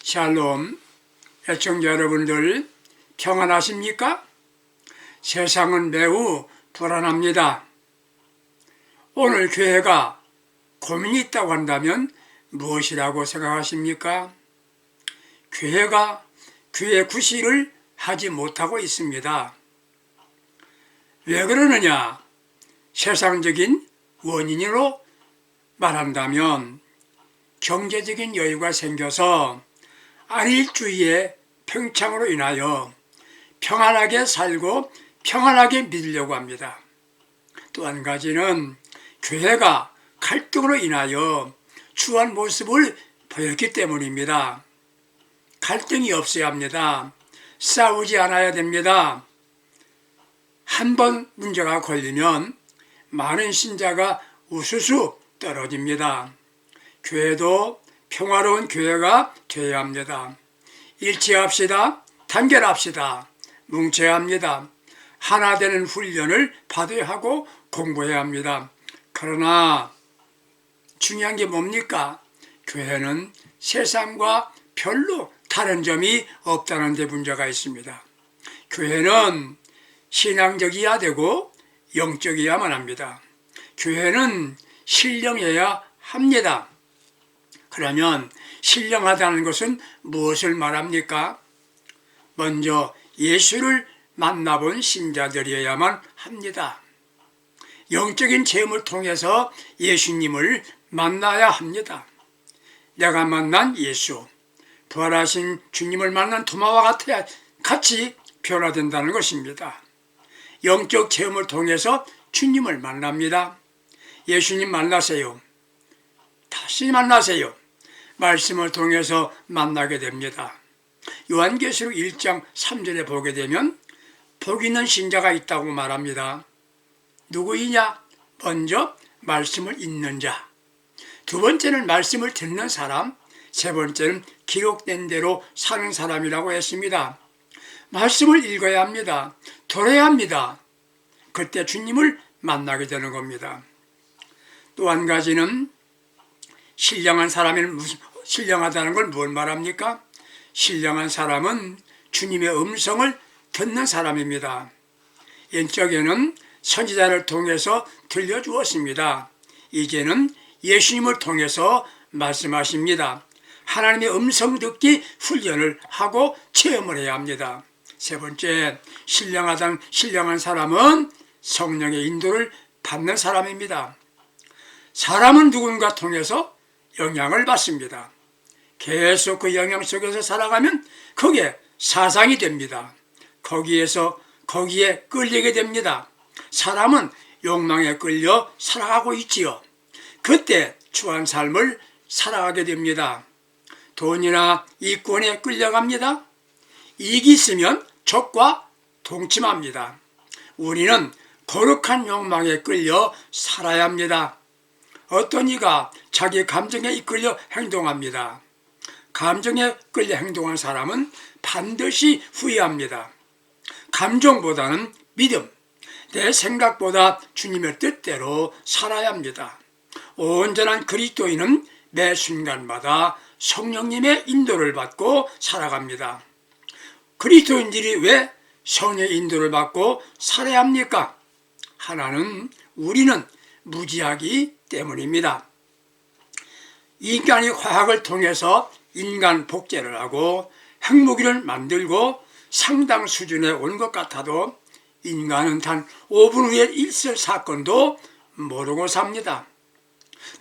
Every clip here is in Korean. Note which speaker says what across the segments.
Speaker 1: 샬롬, 애청자 여러분들 평안하십니까? 세상은 매우 불안합니다. 오늘 교회가 고민이 있다고 한다면 무엇이라고 생각하십니까? 교회가 교회 구실을 하지 못하고 있습니다. 왜 그러느냐? 세상적인 원인으로 말한다면 경제적인 여유가 생겨서 안일주의의 평창으로 인하여 평안하게 살고 평안하게 믿으려고 합니다. 또 한 가지는 교회가 갈등으로 인하여 추한 모습을 보였기 때문입니다. 갈등이 없어야 합니다. 싸우지 않아야 됩니다. 한 번 문제가 걸리면 많은 신자가 우수수 떨어집니다. 교회도 평화로운 교회가 되어야 합니다. 일치합시다. 단결합시다. 뭉쳐야 합니다. 하나 되는 훈련을 받아야 하고 공부해야 합니다. 그러나 중요한 게 뭡니까? 교회는 세상과 별로 다른 점이 없다는 데 문제가 있습니다. 교회는 신앙적이어야 되고 영적이어야만 합니다. 교회는 신령해야 합니다. 그러면 신령하다는 것은 무엇을 말합니까? 먼저 예수를 만나본 신자들이어야만 합니다. 영적인 체험을 통해서 예수님을 만나야 합니다. 내가 만난 예수, 부활하신 주님을 만난 도마와 같아야 같이 변화된다는 것입니다. 영적 체험을 통해서 주님을 만납니다. 예수님 만나세요. 다시 만나세요. 말씀을 통해서 만나게 됩니다. 요한계시록 1장 3절에 보게 되면 복 있는 신자가 있다고 말합니다. 누구이냐? 먼저 말씀을 읽는 자, 두 번째는 말씀을 듣는 사람, 세 번째는 기록된 대로 사는 사람이라고 했습니다. 말씀을 읽어야 합니다. 들어야 합니다. 그때 주님을 만나게 되는 겁니다. 또 한 가지는 신령한 사람은 신령하다는 걸 뭘 말합니까? 신령한 사람은 주님의 음성을 듣는 사람입니다. 옛적에는 선지자를 통해서 들려주었습니다. 이제는 예수님을 통해서 말씀하십니다. 하나님의 음성 듣기 훈련을 하고 체험을 해야 합니다. 세 번째, 신령한 사람은 성령의 인도를 받는 사람입니다. 사람은 누군가 통해서 영향을 받습니다. 계속 그 영향 속에서 살아가면 그게 사상이 됩니다. 거기에 끌리게 됩니다. 사람은 욕망에 끌려 살아가고 있지요. 그때 추한 삶을 살아가게 됩니다. 돈이나 이권에 끌려갑니다. 이익이 있으면 적과 동침합니다. 우리는 거룩한 욕망에 끌려 살아야 합니다. 어떤 이가 자기 감정에 이끌려 행동합니다. 감정에 끌려 행동한 사람은 반드시 후회합니다. 감정보다는 믿음, 내 생각보다 주님의 뜻대로 살아야 합니다. 온전한 그리스도인은 매 순간마다 성령님의 인도를 받고 살아갑니다. 그리스도인들이 왜 성령의 인도를 받고 살아야 합니까? 하나는 우리는 무지하기 때문입니다. 인간이 과학을 통해서 인간 복제를 하고 핵무기를 만들고 상당 수준에 온 것 같아도 인간은 단 5분 후에 있을 사건도 모르고 삽니다.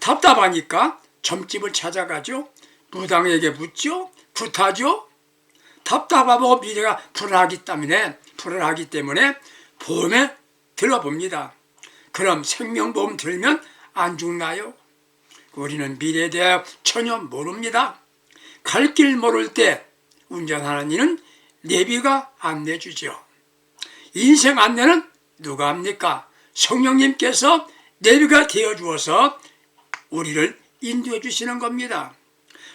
Speaker 1: 답답하니까 점집을 찾아가죠. 무당에게 묻죠. 굿하죠. 답답하고 미래가 불안하기 때문에 보험에 들어봅니다. 그럼 생명보험 들면 안 죽나요? 우리는 미래에 대해 전혀 모릅니다. 갈 길 모를 때 운전하는 이는 내비가 안내주죠. 인생 안내는 누가 합니까? 성령님께서 내비가 되어주어서 우리를 인도해 주시는 겁니다.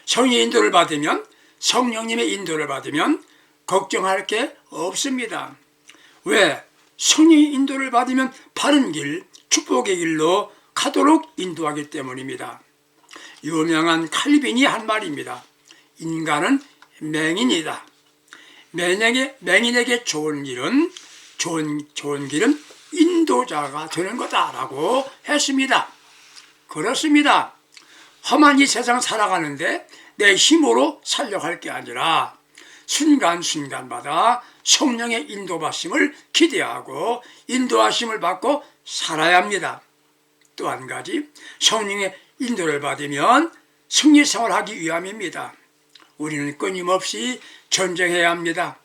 Speaker 1: 성령의 인도를 받으면, 성령님의 인도를 받으면 걱정할 게 없습니다. 왜? 성령의 인도를 받으면 바른 길, 축복의 길로 가도록 인도하기 때문입니다. 유명한 칼빈이 한 말입니다. 인간은 맹인이다. 맹인에게 좋은 길은 인도자가 되는 거다라고 했습니다. 그렇습니다. 험한 이 세상 살아가는데 내 힘으로 살려갈 게 아니라 순간순간마다 성령의 인도하심을 기대하고 인도하심을 받고 살아야 합니다. 또 한 가지, 성령의 인도를 받으면 승리생활을 하기 위함입니다. 우리는 끊임없이 전쟁해야 합니다.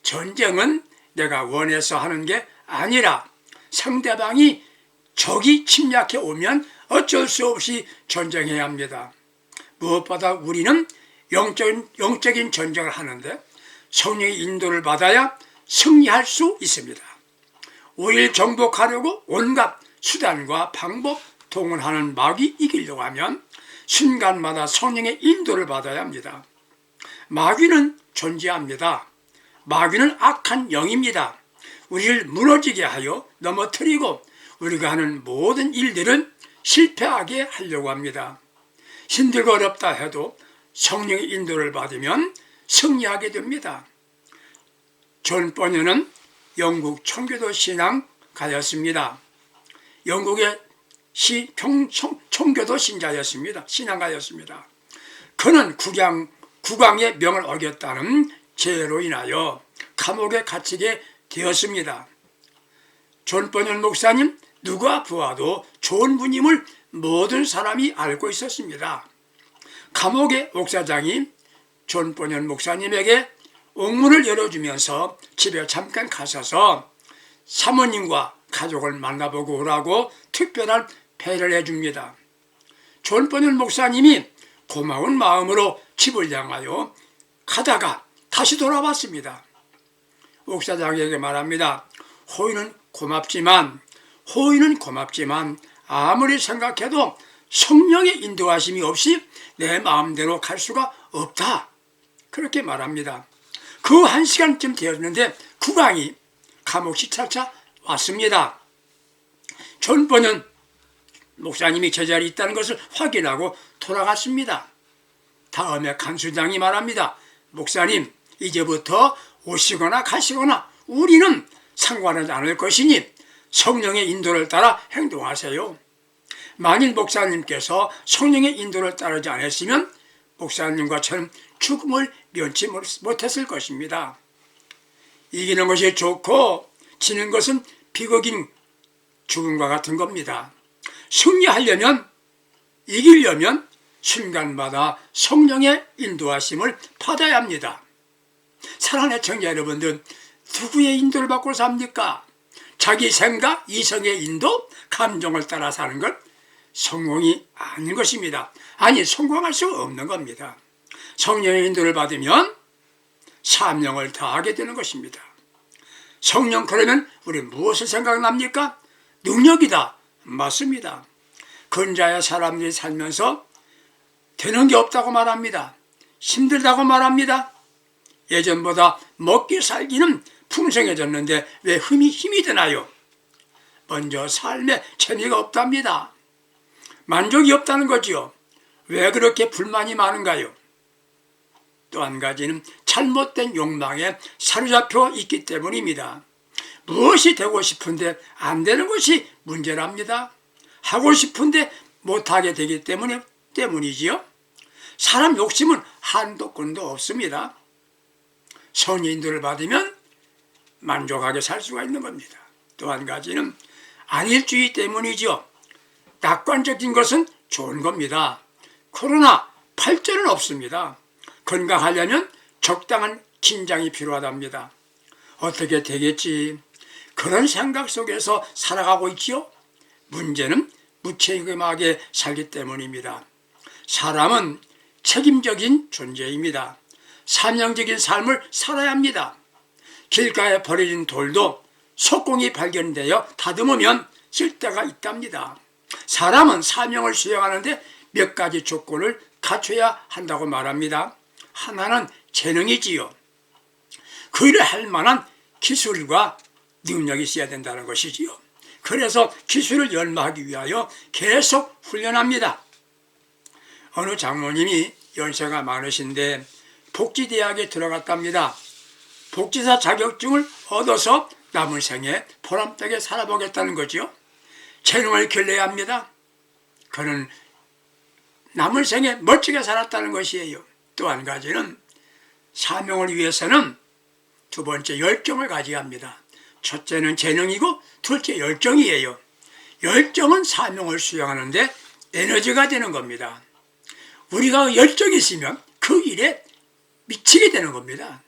Speaker 1: 전쟁은 내가 원해서 하는 게 아니라 상대방이 적이 침략해 오면 어쩔 수 없이 전쟁해야 합니다. 무엇보다 우리는 영적인 전쟁을 하는데 성령의 인도를 받아야 승리할 수 있습니다. 우리를 정복하려고 온갖 수단과 방법 동원하는 마귀 이기려고 하면 순간마다 성령의 인도를 받아야 합니다. 마귀는 존재합니다. 마귀는 악한 영입니다. 우리를 무너지게 하여 넘어뜨리고 우리가 하는 모든 일들은 실패하게 하려고 합니다. 힘들고 어렵다 해도 성령의 인도를 받으면 승리하게 됩니다. 존 버녀는 영국 청교도 신앙가였습니다. 영국의 청교도 신앙가였습니다. 그는 국왕의 명을 어겼다는 죄로 인하여 감옥에 갇히게 되었습니다. 존 버녀 목사님, 누가 보아도 좋은 분임을 모든 사람이 알고 있었습니다. 감옥의 옥사장이 존 버녀 목사님에게 옥문을 열어주면서 집에 잠깐 가셔서 사모님과 가족을 만나보고 오라고 특별한 배려를 해줍니다. 존 버녀 목사님이 고마운 마음으로 집을 향하여 가다가 다시 돌아왔습니다. 옥사장에게 말합니다. 호의는 고맙지만 아무리 생각해도 성령의 인도하심이 없이 내 마음대로 갈 수가 없다. 그렇게 말합니다. 그 1시간쯤 되었는데 국왕이 감옥 시찰차 왔습니다. 존 버녀 목사님이 제자리에 있다는 것을 확인하고 돌아갔습니다. 다음에 간수장이 말합니다. 목사님, 이제부터 오시거나 가시거나 우리는 상관하지 않을 것이니 성령의 인도를 따라 행동하세요. 만일 목사님께서 성령의 인도를 따르지 않았으면 목사님과 저는 죽음을 면치 못했을 것입니다. 이기는 것이 좋고 지는 것은 비극인 죽음과 같은 겁니다. 이기려면 순간마다 성령의 인도하심을 받아야 합니다. 사랑하는 애청자 여러분들, 누구의 인도를 받고 삽니까? 자기 생각, 이성의 인도, 감정을 따라 사는 것 성공이 아닌 것입니다. 아니, 성공할 수 없는 겁니다. 성령의 인도를 받으면 사명을 다하게 되는 것입니다. 성령, 그러면 우리 무엇을 생각납니까? 능력이다. 맞습니다. 근자의 사람들이 살면서 되는 게 없다고 말합니다. 힘들다고 말합니다. 예전보다 먹기 살기는 풍성해졌는데 왜 힘이 드나요? 먼저 삶에 재미가 없답니다. 만족이 없다는 거지요. 왜 그렇게 불만이 많은가요? 또 한 가지는 잘못된 욕망에 사로잡혀 있기 때문입니다. 무엇이 되고 싶은데 안 되는 것이 문제랍니다. 하고 싶은데 못하게 되기 때문이지요. 사람 욕심은 한도 끝도 없습니다. 성령 인도를 받으면 만족하게 살 수가 있는 겁니다. 또 한 가지는 안일주의 때문이죠. 낙관적인 것은 좋은 겁니다. 그러나 발전은 없습니다. 건강하려면 적당한 긴장이 필요하답니다. 어떻게 되겠지? 그런 생각 속에서 살아가고 있지요. 문제는 무책임하게 살기 때문입니다. 사람은 책임적인 존재입니다. 사명적인 삶을 살아야 합니다. 길가에 버려진 돌도 석공이 발견되어 다듬으면 쓸데가 있답니다. 사람은 사명을 수행하는데 몇 가지 조건을 갖춰야 한다고 말합니다. 하나는 재능이지요. 그 일을 할 만한 기술과 능력이 있어야 된다는 것이지요. 그래서 기술을 연마하기 위하여 계속 훈련합니다. 어느 장모님이 연세가 많으신데 복지대학에 들어갔답니다. 복지사 자격증을 얻어서 남은 생에 보람되게 살아보겠다는 거죠. 재능을 길러야 합니다. 그는 남은 생에 멋지게 살았다는 것이에요. 또 한 가지는 사명을 위해서는 두 번째 열정을 가져야 합니다. 첫째는 재능이고 둘째 열정이에요. 열정은 사명을 수행하는데 에너지가 되는 겁니다. 우리가 열정이 있으면 그 일에 미치게 되는 겁니다.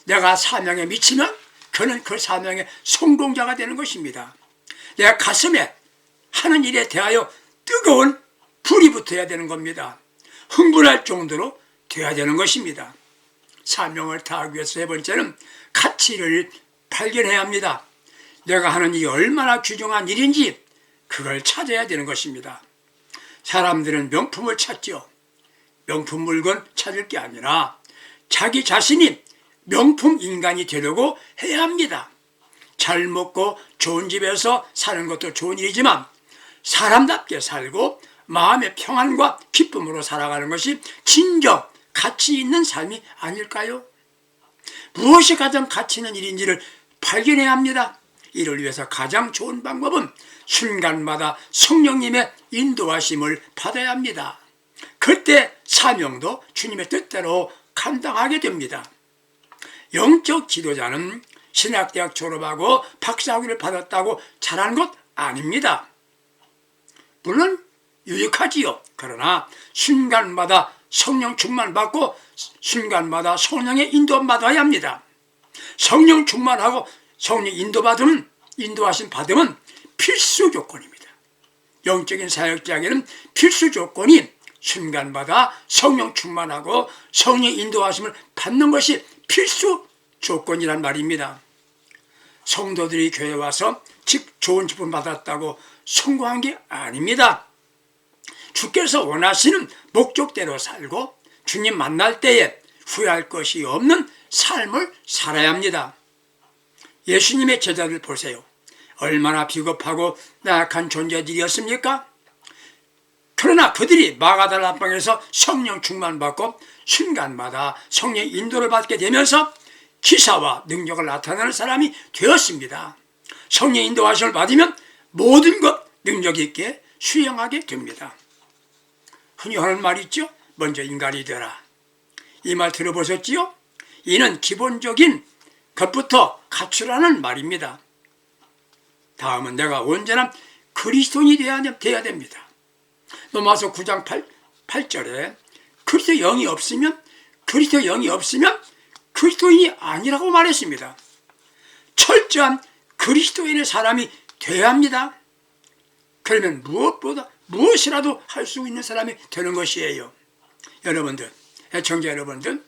Speaker 1: 내가 사명에 미치면 그는 그 사명의 성공자가 되는 것입니다. 내가 가슴에 하는 일에 대하여 뜨거운 불이 붙어야 되는 겁니다. 흥분할 정도로 돼야 되는 것입니다. 사명을 다하기 위해서 세 번째는 가치를 발견해야 합니다. 내가 하는 일이 얼마나 귀중한 일인지 그걸 찾아야 되는 것입니다. 사람들은 명품을 찾죠. 명품 물건 찾을 게 아니라 자기 자신이 명품 인간이 되려고 해야 합니다. 잘 먹고 좋은 집에서 사는 것도 좋은 일이지만 사람답게 살고 마음의 평안과 기쁨으로 살아가는 것이 진정 가치 있는 삶이 아닐까요? 무엇이 가장 가치 있는 일인지를 발견해야 합니다. 이를 위해서 가장 좋은 방법은 순간마다 성령님의 인도하심을 받아야 합니다. 그때 사명도 주님의 뜻대로 감당하게 됩니다. 영적 지도자는 신학대학 졸업하고 박사학위를 받았다고 잘하는 것 아닙니다. 물론 유익하지요. 그러나 순간마다 성령 충만받고 순간마다 성령의 인도받아야 합니다. 성령 충만하고 성령 인도하심 받으면 필수 조건입니다. 영적인 사역자에게는 필수 조건이 순간마다 성령 충만하고 성령 인도하심을 받는 것이 필수 조건이란 말입니다. 성도들이 교회에 와서 좋은 직분 받았다고 성공한 게 아닙니다. 주께서 원하시는 목적대로 살고 주님 만날 때에 후회할 것이 없는 삶을 살아야 합니다. 예수님의 제자들 보세요. 얼마나 비겁하고 나약한 존재들이었습니까? 그러나 그들이 마가다라 방에서 성령 충만받고 순간마다 성령의 인도를 받게 되면서 기사와 능력을 나타내는 사람이 되었습니다. 성령 인도하심을 받으면 모든 것 능력 있게 수행하게 됩니다. 흔히 하는 말이 있죠. 먼저 인간이 되라. 이 말 들어보셨지요? 이는 기본적인 것부터 갖추라는 말입니다. 다음은 내가 온전한 그리스도인이 돼야 됩니다. 로마서 9장 8절에 그리스도 영이 없으면 그리스도인이 아니라고 말했습니다. 철저한 그리스도인의 사람이 돼야 합니다. 그러면 무엇이라도 할 수 있는 사람이 되는 것이에요. 여러분들, 애청자 여러분들,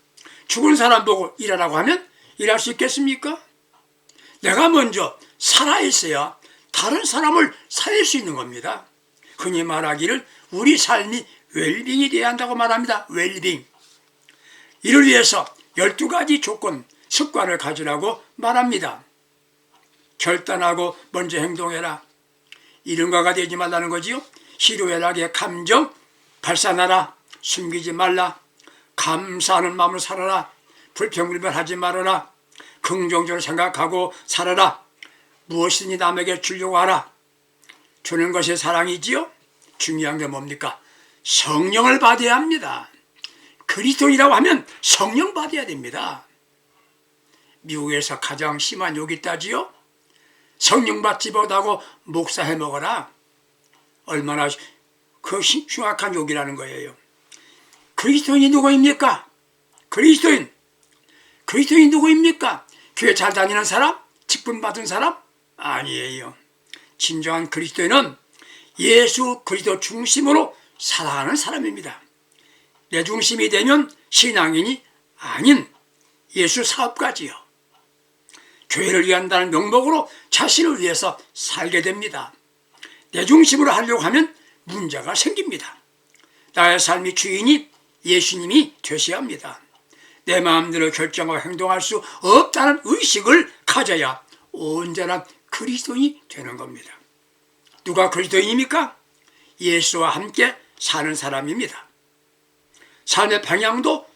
Speaker 1: 죽은 사람 보고 일하라고 하면 일할 수 있겠습니까? 내가 먼저 살아있어야 다른 사람을 살릴 수 있는 겁니다. 흔히 말하기를 우리 삶이 웰빙이 되어야 한다고 말합니다. 웰빙. 이를 위해서 12가지 조건, 습관을 가지라고 말합니다. 결단하고 먼저 행동해라. 이른과가 되지 말라는 거지요. 희로애락의 감정 발산하라. 숨기지 말라. 감사하는 마음을 살아라. 불평불만하지 말아라. 긍정적으로 생각하고 살아라. 무엇이든지 남에게 주려고 하라. 주는 것이 사랑이지요. 중요한 게 뭡니까? 성령을 받아야 합니다. 그리스도인이라고 하면 성령 받아야 됩니다. 미국에서 가장 심한 욕이 있다지요. 성령 받지 못하고 목사 해먹어라. 얼마나 그 흉악한 욕이라는 거예요. 그리스도인이 누구입니까? 그리스도인 누구입니까? 교회 잘 다니는 사람? 직분 받은 사람? 아니에요. 진정한 그리스도인은 예수 그리스도 중심으로 살아가는 사람입니다. 내 중심이 되면 신앙인이 아닌 예수 사업가지요. 교회를 위한다는 명목으로 자신을 위해서 살게 됩니다. 내 중심으로 하려고 하면 문제가 생깁니다. 나의 삶의 주인이 예수님이 되셔야 합니다. 내 마음대로 결정하고 행동할 수 없다는 의식을 가져야 온전한 그리스도인이 되는 겁니다. 누가 그리스도인입니까? 예수와 함께 사는 사람입니다. 삶의 방향도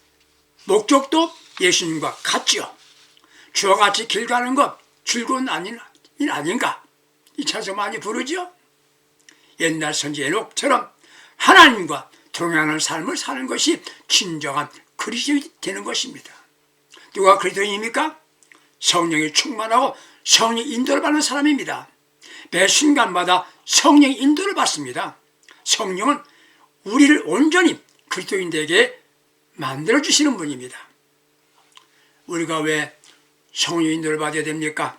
Speaker 1: 목적도 예수님과 같지요. 주와 같이 길 가는 것 즐거운 일 아닌가? 이 찬송 많이 부르죠. 옛날 선지 에녹처럼 하나님과 동행하는 삶을 사는 것이 진정한 그리스도인이 되는 것입니다. 누가 그리스도인입니까? 성령이 충만하고 성령 인도를 받는 사람입니다. 매 순간마다 성령의 인도를 받습니다. 성령은 우리를 온전히 그리스도인 되게 만들어주시는 분입니다. 우리가 왜 성령 인도를 받아야 됩니까?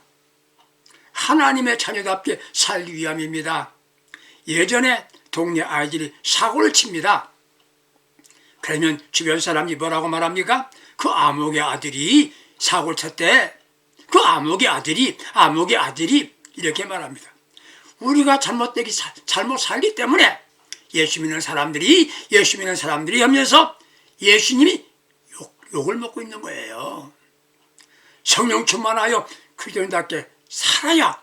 Speaker 1: 하나님의 자녀답게 살기 위함입니다. 예전에 동네 아이들이 사고를 칩니다. 그러면 주변 사람이 뭐라고 말합니까? 그 암흑의 아들이 사고를 쳤대. 그 암흑의 아들이 이렇게 말합니다. 우리가 잘못 살기 때문에 예수 믿는 사람들이 하면서 예수님이 욕을 먹고 있는 거예요. 성령 충만하여 그리스도인답게 살아야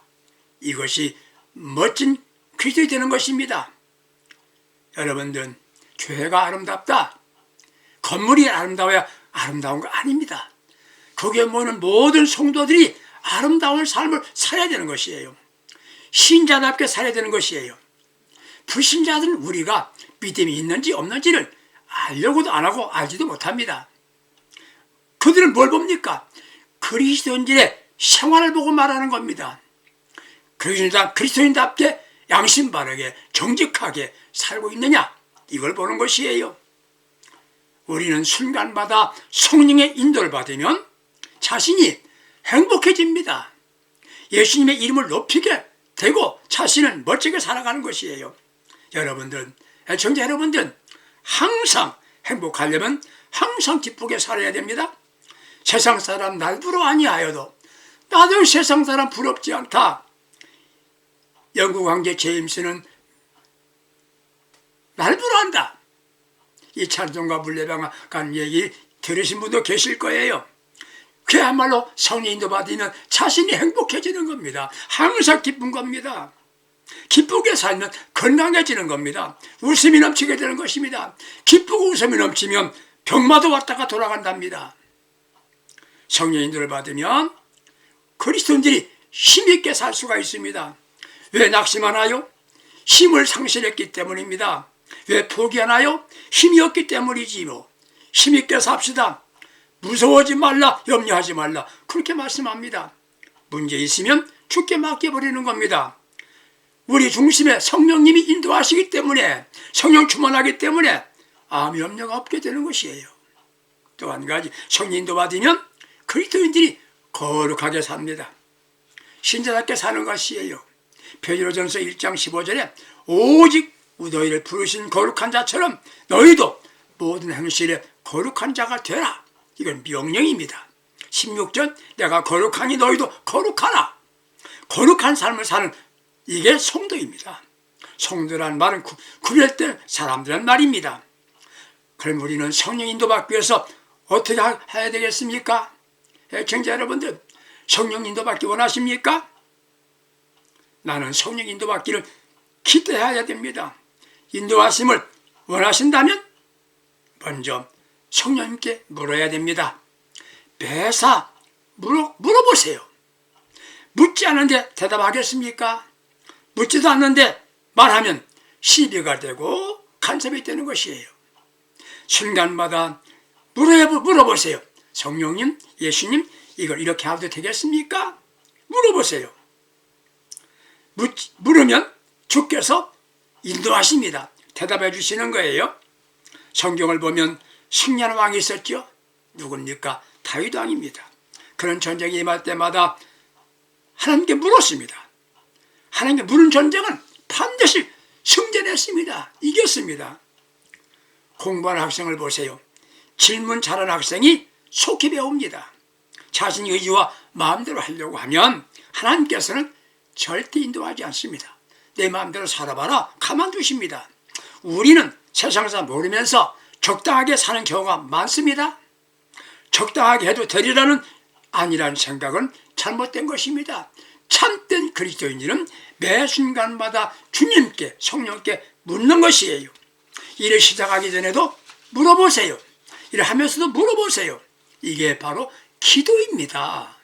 Speaker 1: 이것이 멋진 그리스도인이 되는 것입니다. 여러분들, 교회가 아름답다. 건물이 아름다워야 아름다운 거 아닙니다. 거기에 모이는 모든 성도들이 아름다운 삶을 살아야 되는 것이에요. 신자답게 살아야 되는 것이에요. 불신자들은 우리가 믿음이 있는지 없는지를 알려고도 안 하고 알지도 못합니다. 그들은 뭘 봅니까? 그리스도인들의 생활을 보고 말하는 겁니다. 그리스도인답게 양심 바르게 정직하게 살고 있느냐, 이걸 보는 것이에요. 우리는 순간마다 성령의 인도를 받으면 자신이 행복해집니다. 예수님의 이름을 높이게 되고 자신은 멋지게 살아가는 것이에요. 여러분들, 애청자 여러분들, 항상 행복하려면 항상 기쁘게 살아야 됩니다. 세상 사람 날 부러워 아니하여도 나도 세상 사람 부럽지 않다. 영국 황제 제임스는 날 부러워한다. 이 찬송가 물레방아 간 얘기 들으신 분도 계실 거예요. 그야말로 성령 인도 받으면 자신이 행복해지는 겁니다. 항상 기쁜 겁니다. 기쁘게 살면 건강해지는 겁니다. 웃음이 넘치게 되는 것입니다. 기쁘고 웃음이 넘치면 병마도 왔다가 돌아간답니다. 성령 인도를 받으면 그리스도인들이 힘있게 살 수가 있습니다. 왜 낙심하나요? 힘을 상실했기 때문입니다. 왜 포기하나요? 힘이 없기 때문이지요. 힘있게 삽시다. 무서워하지 말라, 염려하지 말라, 그렇게 말씀합니다. 문제 있으면 주께 맡겨버리는 겁니다. 우리 중심에 성령님이 인도하시기 때문에, 성령 충만하기 때문에 아무 염려가 없게 되는 것이에요. 또 한 가지, 성령 인도 받으면 그리스도인들이 거룩하게 삽니다. 신자답게 사는 것이에요. 베드로전서 1장 15절에 오직 너희를 부르신 거룩한 자처럼 너희도 모든 행실에 거룩한 자가 되라. 이건 명령입니다. 16절, 내가 거룩하니 너희도 거룩하라. 거룩한 삶을 사는, 이게 성도입니다. 성도란 말은 구별된 사람들란 말입니다. 그럼 우리는 성령 인도받기 위해서 어떻게 해야 되겠습니까? 애청자 여러분들, 성령 인도받기 원하십니까? 나는 성령 인도받기를 기대해야 됩니다. 인도하심을 원하신다면 먼저 성령님께 물어야 됩니다. 매사 물어보세요. 묻지 않는데 대답하겠습니까? 묻지도 않는데 말하면 시비가 되고 간섭이 되는 것이에요. 순간마다 물어보세요. 성령님, 예수님, 이걸 이렇게 해도 되겠습니까? 물어보세요. 물으면 주께서 인도하십니다. 대답해 주시는 거예요. 성경을 보면 승리하는 왕이 있었죠. 누굽니까? 다윗 왕입니다. 그런 전쟁이 임할 때마다 하나님께 물었습니다. 하나님께 물은 전쟁은 반드시 승전했습니다. 이겼습니다. 공부하는 학생을 보세요. 질문 잘하는 학생이 속히 배웁니다. 자신의 의지와 마음대로 하려고 하면 하나님께서는 절대 인도하지 않습니다. 내 마음대로 살아봐라, 가만두십니다. 우리는 세상에서 모르면서 적당하게 사는 경우가 많습니다. 적당하게 해도 되리라는 아니라는 생각은 잘못된 것입니다. 참된 그리스도인들은 매 순간마다 주님께, 성령께 묻는 것이에요. 일을 시작하기 전에도 물어보세요. 이래 하면서도 물어보세요. 이게 바로 기도입니다.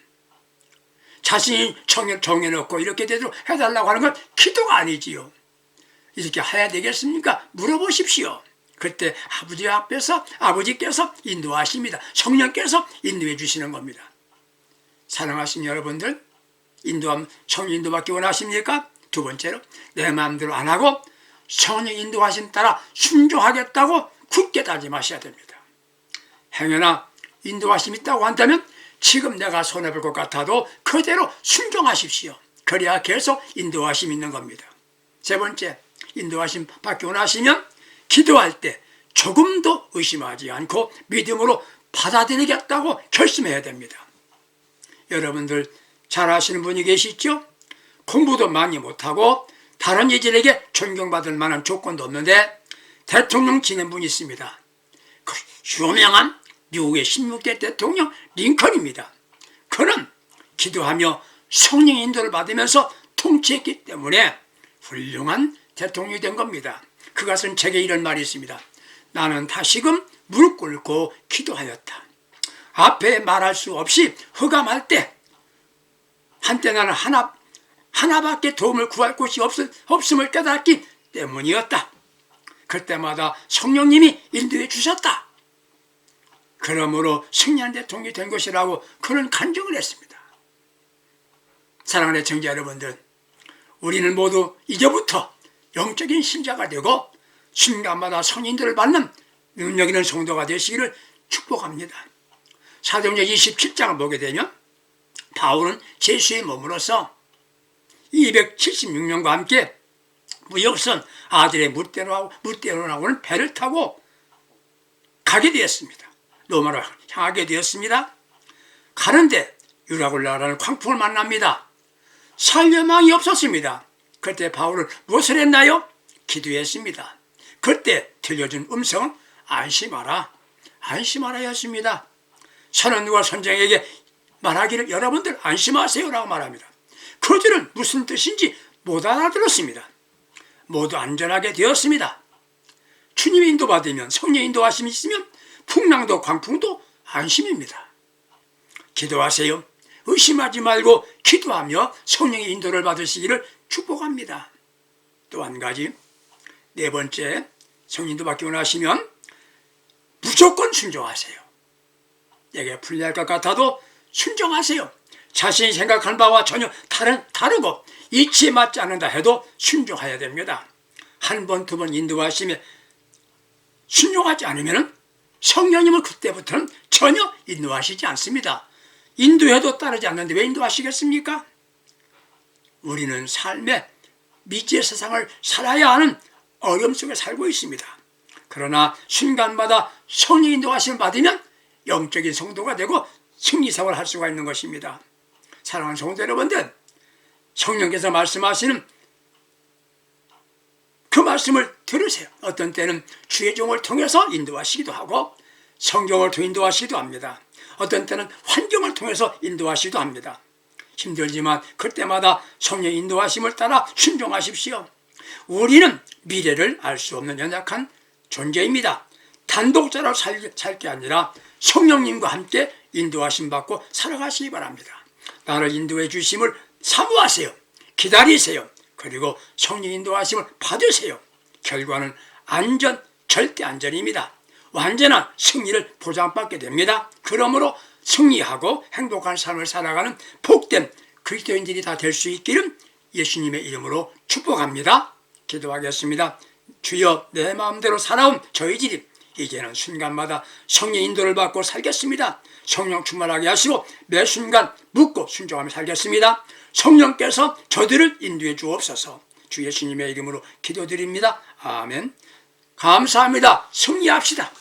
Speaker 1: 자신이 정해놓고 이렇게 되도록 해달라고 하는 건 기도가 아니지요. 이렇게 해야 되겠습니까? 물어보십시오. 그때 아버지 앞에서 아버지께서 인도하십니다. 성령께서 인도해 주시는 겁니다. 사랑하신 여러분들, 성령 인도받기 원하십니까? 두 번째로, 내 마음대로 안 하고 성령 인도하심 따라 순종하겠다고 굳게 다짐하셔야 됩니다. 행여나 인도하심 있다고 한다면 지금 내가 손해볼 것 같아도 그대로 순종하십시오. 그래야 계속 인도하심 있는 겁니다. 세 번째, 인도하심 받기 원하시면 기도할 때 조금도 의심하지 않고 믿음으로 받아들이겠다고 결심해야 됩니다. 여러분들 잘 아시는 분이 계시죠? 공부도 많이 못하고 다른 이들에게 존경받을 만한 조건도 없는데 대통령 지낸 분이 있습니다. 그 유명한 미국의 16대 대통령 링컨입니다. 그는 기도하며 성령 인도를 받으면서 통치했기 때문에 훌륭한 대통령이 된 겁니다. 그가 쓴 책에 이런 말이 있습니다. 나는 다시금 무릎 꿇고 기도하였다. 앞에 말할 수 없이 흑암할 때 한때 나는 하나밖에 도움을 구할 곳이 없음을 깨닫기 때문이었다. 그때마다 성령님이 인도해 주셨다. 그러므로 승리한 대통령이 된 것이라고 그는 간증을 했습니다. 사랑하는 청자 여러분들, 우리는 모두 이제부터 영적인 신자가 되고 순간마다 성인들을 받는 능력 있는 성도가 되시기를 축복합니다. 사도행전 27장을 보게 되면 바울은 제수의 몸으로서 276명과 함께 무역선 아들의 물대로 나오는 배를 타고 가게 되었습니다. 로마로 향하게 되었습니다. 가는데 유라굴라라는 광풍을 만납니다. 살려망이 없었습니다. 그때 바울은 무엇을 했나요? 기도했습니다. 그때 들려준 음성은 안심하라, 안심하라였습니다. 선원과 선장에게 말하기를 여러분들 안심하세요라고 말합니다. 그들은 무슨 뜻인지 못 알아들었습니다. 모두 안전하게 되었습니다. 주님의 인도받으면, 성령 인도하심이 있으면 풍랑도 광풍도 안심입니다. 기도하세요. 의심하지 말고 기도하며 성령의 인도를 받으시기를 축복합니다. 또 한 가지, 네 번째, 성령 인도 받기 원하시면 무조건 순종하세요. 내게 불리할 것 같아도 순종하세요. 자신이 생각하는 바와 전혀 다르고 이치에 맞지 않는다 해도 순종해야 됩니다. 한 번, 두 번 인도하심에 순종하지 않으면 성령님은 그때부터는 전혀 인도하시지 않습니다. 인도해도 따르지 않는데 왜 인도하시겠습니까? 우리는 삶의 미지의 세상을 살아야 하는 어려움 속에 살고 있습니다. 그러나 순간마다 성령 인도하심을 받으면 영적인 성도가 되고 승리사업을 할 수가 있는 것입니다. 사랑하는 성도 여러분들, 성령께서 말씀하시는 그 말씀을 들으세요. 어떤 때는 주의 종을 통해서 인도하시기도 하고 성경을 통해 인도하시기도 합니다. 어떤 때는 환경을 통해서 인도하시기도 합니다. 힘들지만 그때마다 성령 인도하심을 따라 순종하십시오. 우리는 미래를 알 수 없는 연약한 존재입니다. 단독자로 살 게 아니라 성령님과 함께 인도하심 받고 살아가시기 바랍니다. 나를 인도해 주심을 사모하세요. 기다리세요. 그리고 성령 인도하심을 받으세요. 결과는 안전, 절대 안전입니다. 완전한 승리를 보장받게 됩니다. 그러므로 승리하고 행복한 삶을 살아가는 복된 그리스도인들이 다 될 수 있기를 예수님의 이름으로 축복합니다. 기도하겠습니다. 주여, 내 마음대로 살아온 저희들이 이제는 순간마다 성령 인도를 받고 살겠습니다. 성령 충만하게 하시고 매 순간 묻고 순종하며 살겠습니다. 성령께서 저들을 인도해 주옵소서. 주 예수님의 이름으로 기도드립니다. 아멘. 감사합니다. 승리합시다.